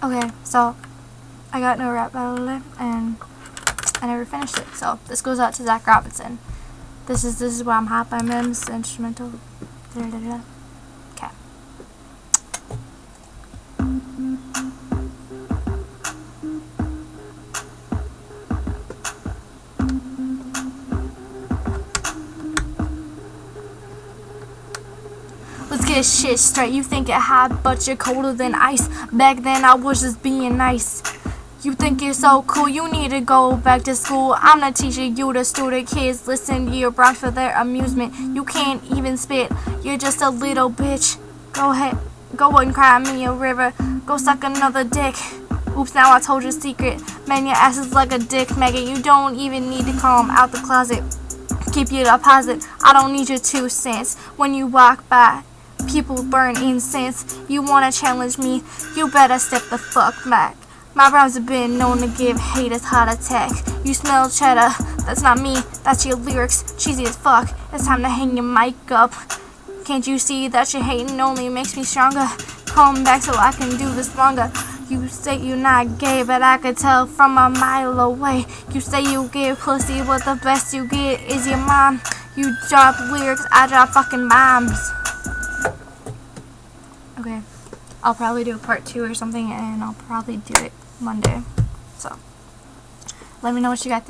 Okay, so I got no rap battle today, and I never finished it. So this goes out to Zach Robinson. This is where I'm hot by Mims instrumental. Okay. Let's get shit straight. You think it hot, but you're colder than ice. Back then I was just being nice. You think you're so cool, you need to go back to school. I'm not teaching you to student kids. Listen to your bros for their amusement. You can't even spit, you're just a little bitch. Go ahead, go and cry me a river. Go suck another dick. Oops, now I told your secret. Man, your ass is like a dick maggot. You don't even need to come out the closet. Keep your deposit, I don't need your 2 cents. When you walk by, people burn incense. You wanna challenge me, you better step the fuck back. My rhymes have been known to give haters heart attack. You smell cheddar, that's not me, that's your lyrics, cheesy as fuck. It's time to hang your mic up. Can't you see that your hating only makes me stronger? Come back so I can do this longer. You say you're not gay, but I could tell from a mile away. You say you get pussy, but the best you get is your mom. You drop lyrics, I drop fucking bombs. Okay, I'll probably do a part 2 or something, and I'll probably do it Monday. So, let me know what you got